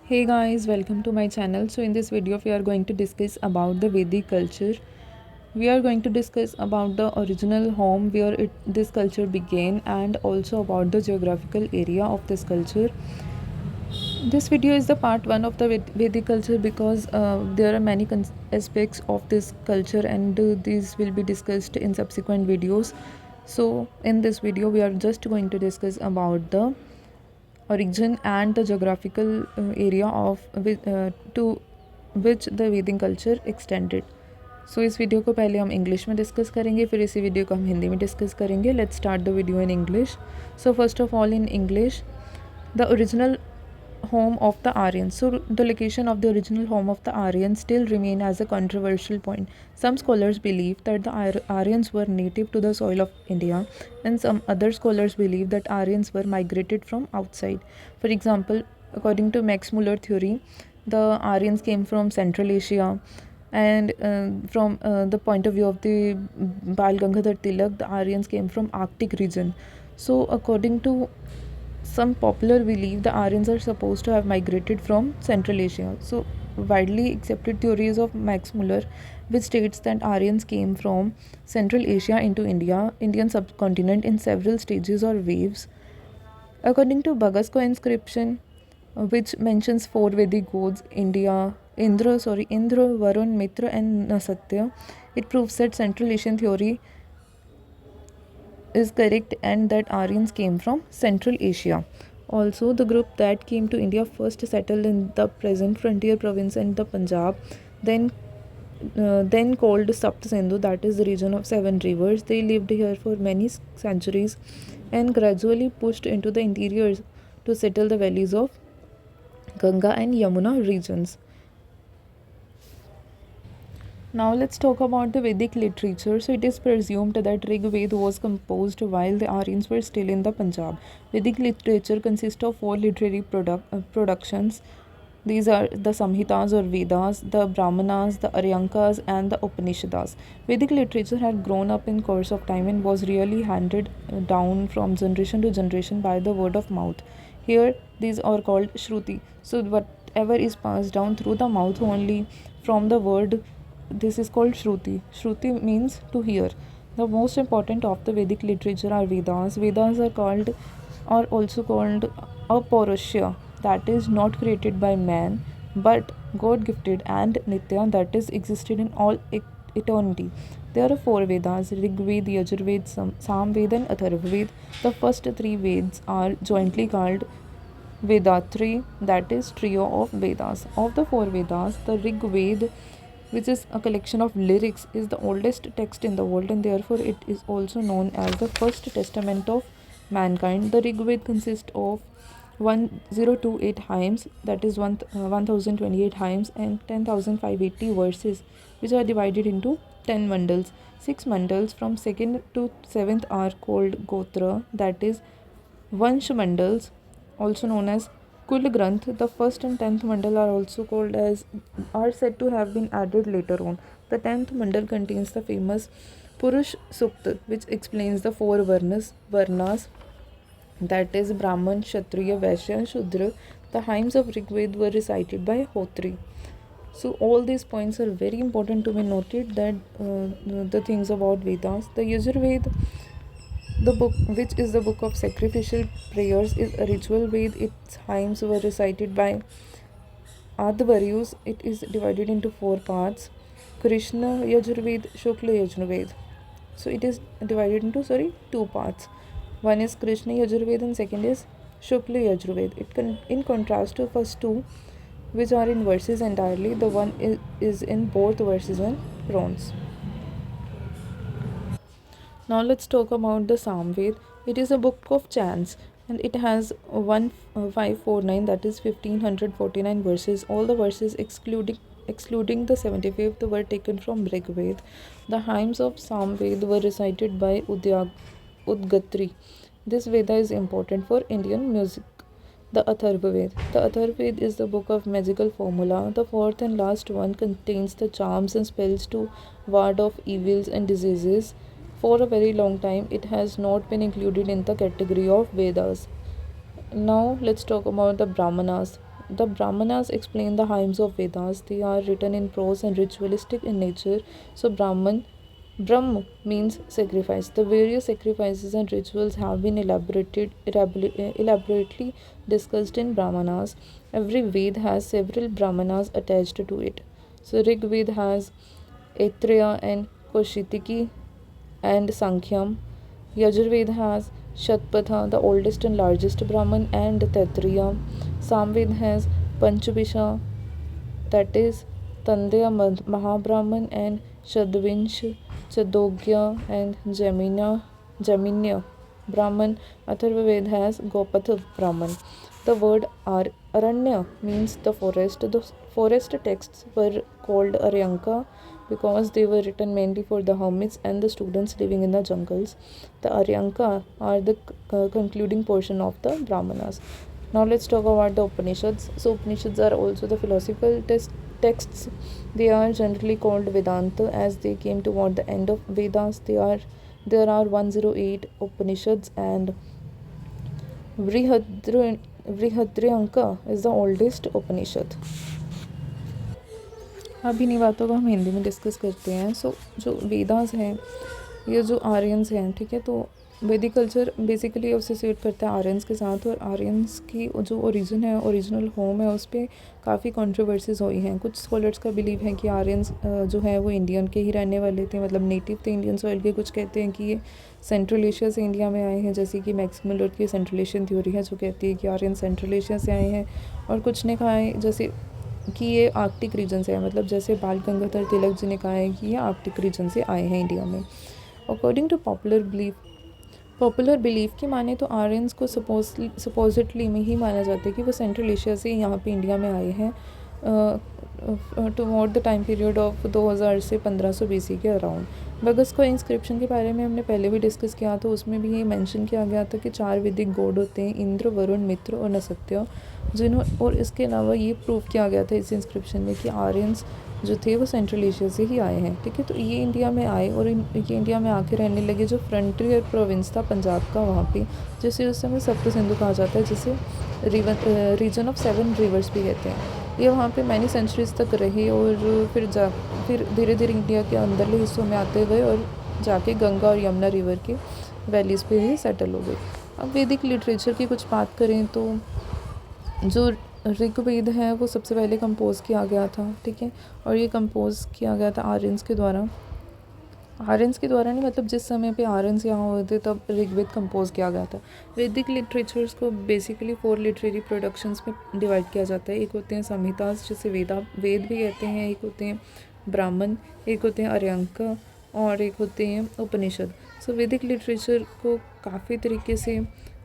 Hey guys, welcome to my channel. So in this video we are going to discuss about the Vedic culture. We are going to discuss about the original home where this culture began and also about the geographical area of this culture. This video is the part 1 of the Vedic culture because there are many aspects of this culture and these will be discussed in subsequent videos. So in this video we are just going to discuss about the origin and the geographical area to which the Vedic culture extended. सो इस video को पहले हम English में discuss करेंगे, फिर इसी video को हम हिंदी में डिस्कस करेंगे. Let's start the video in English. So first of all in English, the original home of the Aryans. So the location of the original home of the Aryans still remain as a controversial point. Some scholars believe that the Aryans were native to the soil of India, and some other scholars believe that Aryans were migrated from outside. For example, according to Max Muller theory, the Aryans came from Central Asia, and from the point of view of the Bal Gangadhar Tilak, the Aryans came from Arctic region. So according to some popular believe the Aryans are supposed to have migrated from Central Asia. So, widely accepted theories of Max Muller, which states that Aryans came from Central Asia into Indian subcontinent in several stages or waves. According to Bagasko inscription, which mentions four Vedic gods, Indra, Varun, Mitra, and Nasatya, it proves that Central Asian theory is correct and that Aryans came from Central Asia. Also, the group that came to India first settled in the present frontier province and the Punjab, then called Sapt Sindhu, that is the region of seven rivers. They lived here for many centuries and gradually pushed into the interiors to settle the valleys of Ganga and Yamuna regions. Now let's talk about the Vedic literature. So it is presumed that Rig Veda was composed while the Aryans were still in the Punjab. Vedic literature consists of four literary productions. These are the Samhitas or Vedas, the Brahmanas, the Aryankas, and the Upanishads. Vedic literature had grown up in course of time and was really handed down from generation to generation by the word of mouth. Here, these are called Shruti. So whatever is passed down through the mouth only from the word, this is called Shruti. Shruti means to hear. The most important of the Vedic literature are Vedas. Vedas are also called Apaurushya, that is not created by man, but God gifted, and Nitya, that is existed in all eternity. There are four Vedas: Rig Veda, Yajurveda, Samveda, and Atharvaveda. The first three Vedas are jointly called Vedatri, that is trio of Vedas. Of the four Vedas, the Rig Veda, which is a collection of lyrics, is the oldest text in the world, and therefore it is also known as the first testament of mankind. The Rig Veda consists of 1028 hymns, that is 1028 hymns, and 10,580 verses, which are divided into 10 mandals. 6 mandals from 2nd to 7th are called Gotra, that is Vansh mandals, also known as Kul Granth. The first and 10th mandal are said to have been added later on. The 10th mandal contains the famous Purush Sukta, which explains the four varnas, that is Brahman, Kshatriya, Vaishya, and Shudra. The hymns of Rig Veda were recited by Hotri. So all these points are very important to be noted, that the things about Vedas. The Yajurveda, the book, which is the book of sacrificial prayers, is a ritual Ved. Its hymns were recited by Advaryus. It is divided into four parts: Krishna Yajurved, Shukla Yajurved. So it is divided into two parts. One is Krishna Yajurved and second is Shukla Yajurved. In contrast to first two, which are in verses entirely, the one is in both verses and bronze. Now let's talk about the Samved. It is a book of chants and it has 1549, that is 1549 verses. All the verses excluding the 75th were taken from Rig Veda. The hymns of Samved were recited by Udgatri. This Veda is important for Indian music. The Atharvaved. The Atharvaved is the book of magical formula. The fourth and last one contains the charms and spells to ward off evils and diseases. For a very long time, it has not been included in the category of Vedas. Now, let's talk about the Brahmanas. The Brahmanas explain the hymns of Vedas. They are written in prose and ritualistic in nature. So Brahm means sacrifice. The various sacrifices and rituals have been elaborately discussed in Brahmanas. Every Ved has several Brahmanas attached to it. So Rig Ved has Aitreya and Kaushitiki and Sankhyam. Yajurved has Shatpatha, the oldest and largest Brahman, and Taittiriya. Samved has Panchvisha, that is Tandya Mahabrahman, and Shadvinsh, Chadogya, and Jaminya Brahman. Atharvaved has Gopatha Brahman. The word Aranya means the forest. The forest texts were called Aryanka because they were written mainly for the hermits and the students living in the jungles. The Aryanka are the concluding portion of the Brahmanas. Now let's talk about the Upanishads. So Upanishads are also the philosophical texts. They are generally called Vedanta as they came toward the end of Vedas. There are 108 Upanishads, and Vrihadryanka is the oldest Upanishad. अब इन्हीं बातों को हम हिंदी में discuss करते हैं. जो वेदास हैं, ये जो आर्यंस हैं, ठीक है, तो वैदिक कल्चर बेसिकली एसोसिएट करता है आर्यंस के साथ. और आर्यंस की जो ओरिजिन है, ओरिजिनल होम है, उस पर काफ़ी कंट्रोवर्सीज हुई हैं. कुछ स्कॉलर्स का बिलीव है कि आर्यंस जो है वो इंडियन के ही रहने वाले थे, मतलब नेटिव थे इंडियन सॉइल के. कुछ कहते हैं कि ये सेंट्रल एशिया से इंडिया में आए हैं, जैसे कि मैक्सिम लॉर्ड की सेंट्रल एशियन थ्योरी है जो कहती है कि आर्यन सेंट्रल एशिया से आए हैं. और कुछ ने कहा है जैसे कि ये आर्कटिक रीजन से है, मतलब जैसे बाल गंगाधर तिलक जी ने कहा है कि ये आर्कटिक रीजन से आए हैं इंडिया में. अकॉर्डिंग टू पॉपुलर बिलीफ की माने तो आर्यंस को सपोजिटली में ही माना जाता है कि वो सेंट्रल एशिया से यहाँ पे इंडिया में आए हैं toward the time period of 2000 से 1500 BC के अराउंड. बगस को इंस्क्रिप्शन के बारे में हमने पहले भी डिस्कस किया, तो उसमें भी ये मेंशन किया गया था कि 4 वैदिक गॉड होते हैं, इंद्र, वरुण, मित्र और नसत्य, और इसके अलावा ये प्रूव किया गया था इस इंस्क्रिप्शन में कि आर्यंस जो थे वो सेंट्रल एशिया से ही आए हैं. ठीक है, तो ये इंडिया में आए और ये इंडिया में आके रहने लगे. जो फ्रंटियर प्रोविंस था पंजाब का, वहाँ पे जिसे उस समय सप्त सिंधु कहा जाता है, जिसे रीजन ऑफ 7 रिवर्स भी कहते हैं. ये वहाँ पे मैनी सेंचुरीज तक रहे और फिर धीरे धीरे इंडिया के अंदरले हिस्सों में आते गए और जाके गंगा और यमुना रिवर के वैलीज़ पे ही सेटल हो गए. अब वैदिक लिटरेचर की कुछ बात करें तो जो ऋग्वेद है वो सबसे पहले कंपोज़ किया गया था. ठीक है, और ये कंपोज़ किया गया था आर्यंस के द्वारा नहीं, मतलब जिस समय पे आर्यंस यहाँ हुए थे तब ऋग्वेद कंपोज किया गया था. वैदिक लिटरेचर्स को बेसिकली 4 लिटरेरी प्रोडक्शंस में डिवाइड किया जाता है. एक होते हैं संहितास जिसे वेद भी कहते हैं, एक होते हैं ब्राह्मण, एक होते हैं आर्यांका और एक होते हैं उपनिषद. सो वैदिक लिटरेचर को काफ़ी तरीके से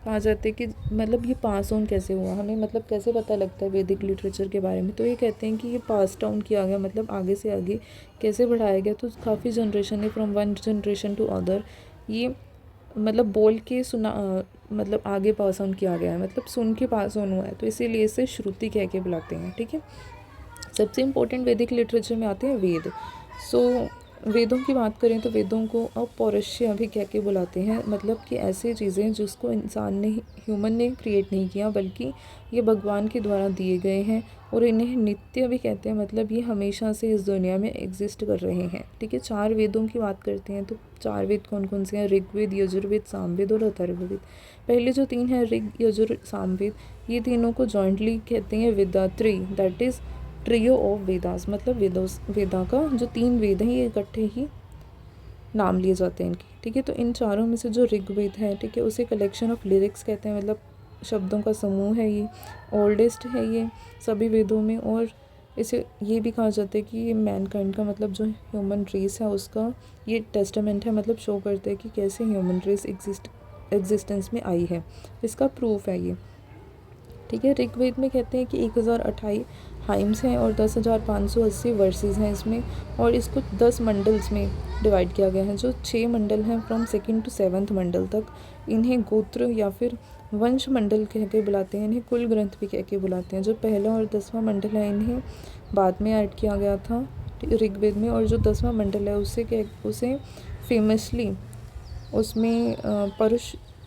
कहा जाता है कि मतलब ये पास ऑन कैसे हुआ, हमें मतलब कैसे पता लगता है वैदिक लिटरेचर के बारे में. तो ये कहते हैं कि ये पास डाउन किया गया, मतलब आगे से आगे कैसे बढ़ाया गया. तो काफ़ी जनरेशन है, from one generation to other, ये मतलब बोल के सुना, मतलब आगे पास ऑन किया गया है, मतलब सुन के पास ऑन हुआ है. तो इसीलिए इसे श्रुति कह के बुलाते हैं. ठीक है, सबसे इम्पोर्टेंट वैदिक लिटरेचर में आते हैं वेद. सो वेदों की बात करें तो वेदों को अपौरुषीय भी कह के बुलाते हैं, मतलब कि ऐसी चीज़ें जिसको ह्यूमन ने क्रिएट नहीं किया, बल्कि ये भगवान के द्वारा दिए गए हैं. और इन्हें नित्य भी कहते हैं, मतलब ये हमेशा से इस दुनिया में एग्जिस्ट कर रहे हैं. ठीक है, 4 वेदों की बात करते हैं तो 4 वेद कौन कौन से हैं? ऋग्वेद, यजुर्वेद, सामवेद और अथर्ववेद. पहले जो 3 हैं ऋग, यजुर, सामवेद, ये तीनों को जॉइंटली कहते हैं Vedatri, that is trio of Vedas, मतलब वेदा का जो 3 वेद हैं ये इकट्ठे ही नाम लिए जाते हैं इनके. ठीक है, तो इन चारों में से जो ऋग्वेद है, ठीक है, उसे कलेक्शन ऑफ लिरिक्स कहते हैं, मतलब शब्दों का समूह है. ये ओल्डेस्ट है ये सभी वेदों में, और इसे ये भी कहा जाता है कि ये मैनकाइंड का, मतलब जो ह्यूमन रेस है उसका ये टेस्टामेंट है, मतलब शो करता है कि कैसे ह्यूमन रेस एग्जिस्टेंस में आई है. इसका प्रूफ है ये. ठीक है, ऋग्वेद में कहते हैं कि 1028 हाइम्स हैं और 10,580 वर्सेस हैं इसमें, और इसको 10 मंडल्स में डिवाइड किया गया है. जो 6 मंडल हैं फ्रॉम 2nd to 7th मंडल तक, इन्हें गोत्र या फिर वंश मंडल कह के बुलाते हैं. इन्हें कुल ग्रंथ भी कह के बुलाते हैं. जो पहला और 10वां मंडल है इन्हें बाद में ऐड किया गया था ऋग्वेद में, और जो 10वां मंडल है उसे फेमसली उसमें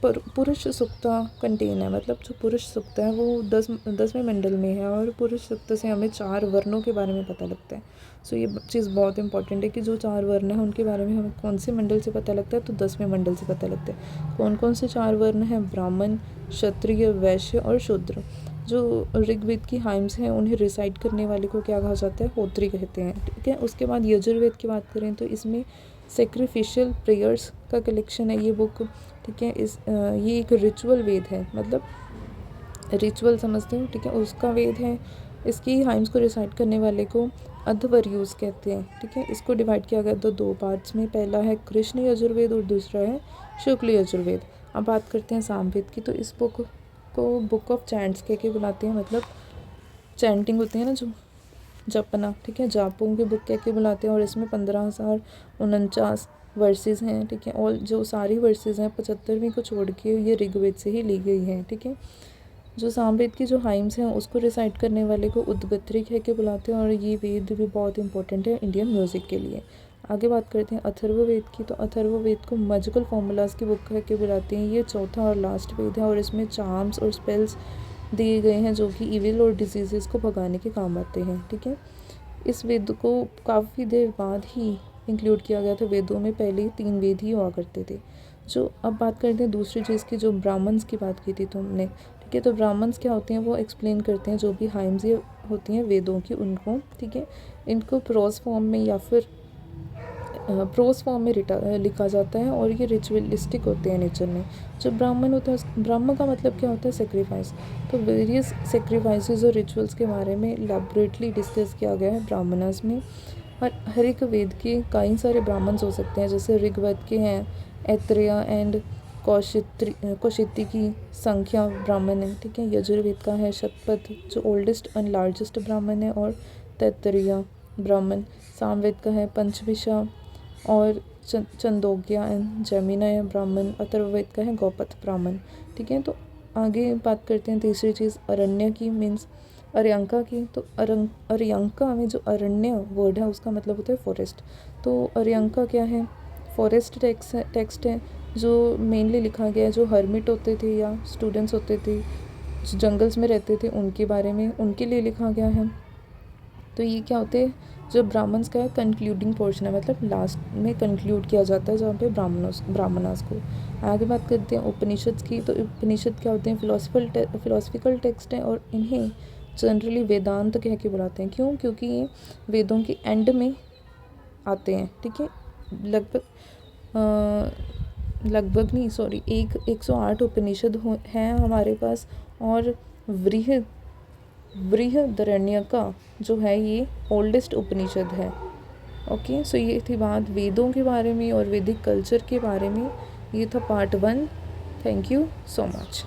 पुरुष सूक्ता कंटेन है, मतलब जो पुरुष सूक्त है वो 10वें मंडल में है, और पुरुष सूक्त से हमें 4 वर्णों के बारे में पता लगता है। सो ये चीज़ बहुत इंपॉर्टेंट है कि जो 4 वर्ण हैं उनके बारे में हमें कौन से मंडल से पता लगता है, तो 10वें मंडल से पता लगता है। कौन कौन से 4 वर्ण हैं? ब्राह्मण, क्षत्रिय, वैश्य और शूद्र। जो ऋग्वेद की हाइम्स हैं उन्हें रिसाइट करने वाले को क्या कहा जाता है? होत्री कहते हैं, ठीक है। उसके बाद यजुर्वेद की बात करें तो इसमें सेक्रीफिशियल प्रेयर्स का कलेक्शन है ये बुक, ठीक है। ये एक रिचुअल वेद है, मतलब रिचुअल समझते हो, ठीक है, उसका वेद है। इसकी हाइम्स को रिसाइट करने वाले को अध्वर्यूज कहते हैं, ठीक है। इसको डिवाइड किया गया तो 2 पार्ट्स में, पहला है कृष्ण यजुर्वेद और दूसरा है शुक्ल यजुर्वेद। अब बात करते हैं सामवेद की, तो इस बुक को बुक ऑफ चैंट्स कह के बुलाते हैं, मतलब चैंटिंग होती है ना जो जपना, ठीक है, जापों की बुक कह के बुलाते हैं। और इसमें 15,049 वर्सेस हैं, ठीक है। और जो सारी वर्सेस हैं 75वीं को छोड़ के ये ऋग्वेद से ही ली गई हैं, ठीक है। जो सामवेद की जो हाइम्स हैं उसको रिसाइट करने वाले को उद्गत्री कह के बुलाते हैं, और ये वेद भी बहुत इंपॉर्टेंट है इंडियन म्यूज़िक के लिए। आगे बात करते हैं अथर्ववेद की, तो अथर्ववेद को मैजिकल फॉर्मूलाज की बुक कह के बुलाते हैं। ये चौथा और लास्ट वेद है, और इसमें चार्म्स और स्पेल्स दिए गए हैं जो कि इविल और डिजीज़ को भगाने के काम आते हैं, ठीक है। इस वेद को काफ़ी देर बाद ही इंक्लूड किया गया था, वेदों में पहले 3 वेद ही हुआ करते थे। जो अब बात करते हैं दूसरी चीज़ की, जो ब्राह्मण्स की बात की थी तुमने, ठीक है। तो ब्राह्मण्स क्या होते हैं वो एक्सप्लेन करते हैं जो भी हाइम्स होती हैं वेदों की उनको, ठीक है। इनको प्रोज फॉर्म में या फिर प्रोज फॉर्म में लिखा जाता है, और ये रिचुअलिस्टिक होते हैं नेचर में। जो ब्राह्मण होता है, ब्राह्मण का मतलब क्या होता है? सेक्रीफाइस। तो वेरियस सेक्रीफाइसेस और रिचुअल्स के बारे में एलैबोरेटली डिस्कस किया गया है ब्राह्मणास में। और हर एक वेद के कई सारे ब्राह्मण्स हो सकते हैं, जैसे ऋग्वेद के हैं ऐत्रेय एंड कौशिकी की संख्या ब्राह्मण है, ठीक है। यजुर्वेद का है शतपथ जो ओल्डेस्ट एंड लार्जेस्ट ब्राह्मण है, और तैत्तरीय ब्राह्मण। सामवेद का है पंचविशा और चंदोग्या एंड जैमिनय ब्राह्मण। अथर्ववेद का है गौपथ ब्राह्मण, ठीक है। तो आगे बात करते हैं तीसरी चीज़ अरण्य की, मीन्स अर्यंका की। तो अर्यंका में जो अरण्य वर्ड है उसका मतलब होता है फॉरेस्ट। तो अर्यंका क्या है? फॉरेस्ट टेक्स्ट है जो मेनली लिखा गया है जो हर्मिट होते थे या स्टूडेंट्स होते थे जो जंगल्स में रहते थे उनके बारे में, उनके लिए लिखा गया है। तो ये क्या होते हैं? जो ब्राह्मण्स का कंक्लूडिंग पोर्शन है, मतलब लास्ट में कंक्लूड किया जाता है जहाँ पे ब्राह्मणास को। आगे बात करते हैं उपनिषद की। तो उपनिषद क्या होते हैं? फिलोसफिकल टेक्स्ट हैं, और इन्हें जनरली वेदांत कह के बुलाते हैं। क्यों? क्योंकि ये वेदों के एंड में आते हैं, ठीक है। लगभग नहीं, सॉरी, 108 उपनिषद हैं हमारे पास, और बृहदारण्यका जो है ये ओल्डेस्ट उपनिषद है। ओके, सो ये थी बात वेदों के बारे में और वैदिक कल्चर के बारे में। ये था part 1। Thank you so much.